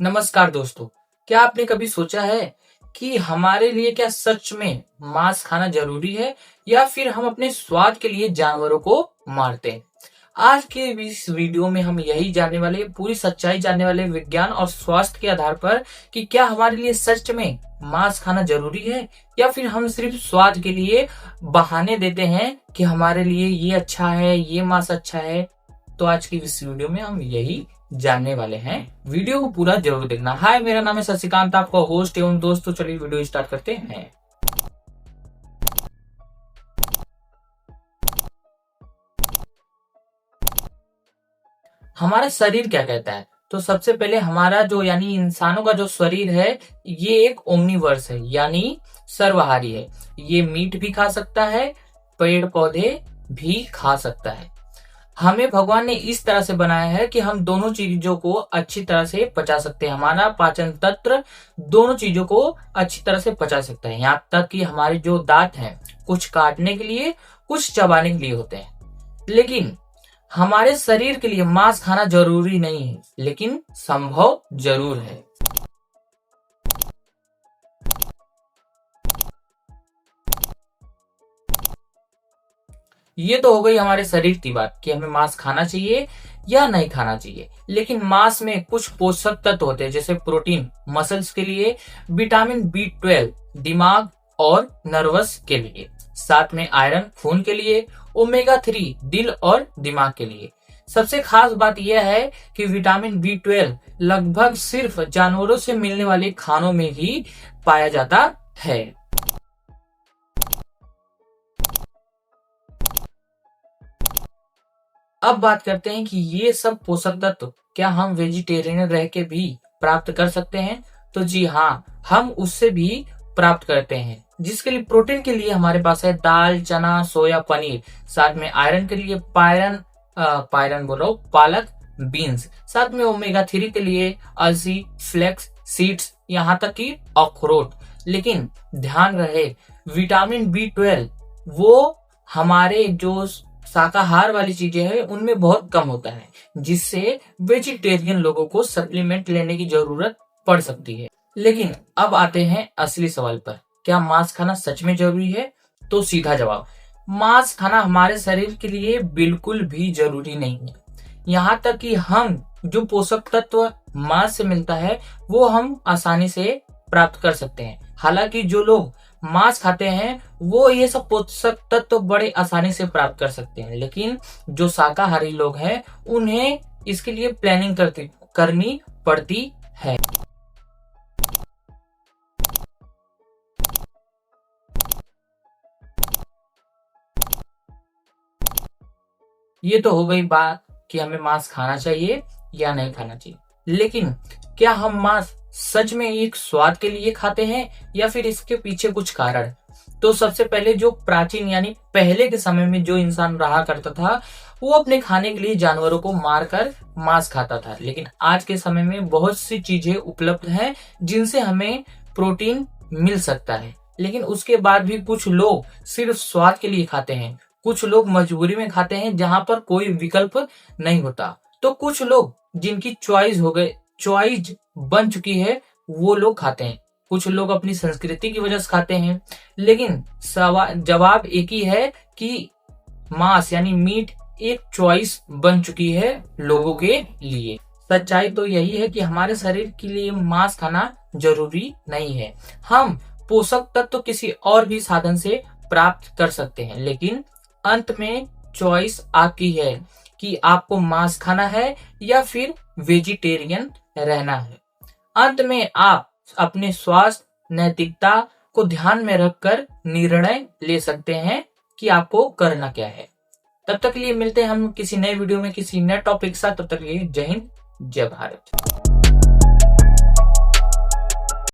नमस्कार दोस्तों, क्या आपने कभी सोचा है कि हमारे लिए क्या सच में मांस खाना जरूरी है या फिर हम अपने स्वाद के लिए जानवरों को मारते हैं। आज के इस वीडियो में हम यही जानने वाले, पूरी सच्चाई जानने वाले विज्ञान और स्वास्थ्य के आधार पर कि क्या हमारे लिए सच में मांस खाना जरूरी है या फिर हम सिर्फ स्वाद के लिए बहाने देते हैं कि हमारे लिए ये अच्छा है, ये मांस अच्छा है। तो आज की इस वीडियो में हम यही जानने वाले हैं। वीडियो को पूरा जरूर देखना। हाय, मेरा नाम है शशिकांत, आपका होस्ट एवं दोस्त। तो चलिए वीडियो स्टार्ट करते हैं। हमारा शरीर क्या कहता है? तो सबसे पहले हमारा जो यानी इंसानों का जो शरीर है ये एक ओमनीवर्स है, यानी सर्वहारी है। ये मीट भी खा सकता है, पेड़ पौधे भी खा सकता है। हमें भगवान ने इस तरह से बनाया है कि हम दोनों चीजों को अच्छी तरह से पचा सकते हैं। हमारा पाचन तंत्र दोनों चीजों को अच्छी तरह से पचा सकता है। यहाँ तक कि हमारे जो दांत हैं, कुछ काटने के लिए, कुछ चबाने के लिए होते हैं। लेकिन हमारे शरीर के लिए मांस खाना जरूरी नहीं है, लेकिन संभव जरूर है। ये तो हो गई हमारे शरीर की बात कि हमें मांस खाना चाहिए या नहीं खाना चाहिए। लेकिन मांस में कुछ पोषक तत्व होते हैं, जैसे प्रोटीन मसल्स के लिए, विटामिन B12 दिमाग और नर्वस के लिए, साथ में आयरन खून के लिए, ओमेगा 3 दिल और दिमाग के लिए। सबसे खास बात यह है कि विटामिन B12 लगभग सिर्फ जानवरों से मिलने वाले खानों में ही पाया जाता है। अब बात करते हैं कि ये सब पोषक तत्व क्या हम वेजिटेरियन रह के भी प्राप्त कर सकते हैं? तो जी हाँ, हम उससे भी प्राप्त करते हैं। जिसके लिए प्रोटीन के लिए हमारे पास है दाल, चना, सोया, पनीर। साथ में आयरन के लिए पालक, बीन्स। साथ में ओमेगा 3 के लिए अलसी, फ्लेक्स सीड्स, यहाँ तक कि अखरोट। लेकिन ध्यान रहे, विटामिन B12 वो हमारे जो शाकाहार वाली चीजें हैं उनमें बहुत कम होता है, जिससे वेजिटेरियन लोगों को सप्लीमेंट लेने की जरूरत पड़ सकती है। लेकिन अब आते हैं असली सवाल पर, क्या मांस खाना सच में जरूरी है? तो सीधा जवाब, मांस खाना हमारे शरीर के लिए बिल्कुल भी जरूरी नहीं है। यहाँ तक कि हम जो पोषक तत्व मांस से मिलता है वो हम आसानी से प्राप्त कर सकते हैं। हालांकि जो लोग मांस खाते हैं वो ये सब पोषक तत्व बड़े आसानी से प्राप्त कर सकते हैं, लेकिन जो शाकाहारी लोग हैं उन्हें इसके लिए प्लानिंग करनी पड़ती है। ये तो हो गई बात कि हमें मांस खाना चाहिए या नहीं खाना चाहिए। लेकिन क्या हम मांस सच में एक स्वाद के लिए खाते हैं या फिर इसके पीछे कुछ कारण है? तो सबसे पहले जो प्राचीन यानी पहले के समय में जो इंसान रहा करता था वो अपने खाने के लिए जानवरों को मारकर मांस खाता था। लेकिन आज के समय में बहुत सी चीजें उपलब्ध हैं जिनसे हमें प्रोटीन मिल सकता है। लेकिन उसके बाद भी कुछ लोग सिर्फ स्वाद के लिए खाते हैं, कुछ लोग मजबूरी में खाते हैं जहां पर कोई विकल्प नहीं होता। तो कुछ लोग जिनकी चॉइस बन चुकी है वो लोग खाते हैं, कुछ लोग अपनी संस्कृति की वजह से खाते हैं। लेकिन जवाब एक ही है कि मांस यानी मीट एक चॉइस बन चुकी है लोगों के लिए। सच्चाई तो यही है कि हमारे शरीर के लिए मांस खाना जरूरी नहीं है। हम पोषक तत्व तो किसी और भी साधन से प्राप्त कर सकते हैं, लेकिन अंत में चॉइस आपकी है कि आपको मांस खाना है या फिर वेजिटेरियन रहना है। अंत में आप अपने स्वास्थ्य नैतिकता को ध्यान में रखकर निर्णय ले सकते हैं कि आपको करना क्या है। तब तक के लिए मिलते हैं हम किसी नए वीडियो में किसी नए टॉपिक के साथ। तब तक के लिए जय हिंद, जय भारत।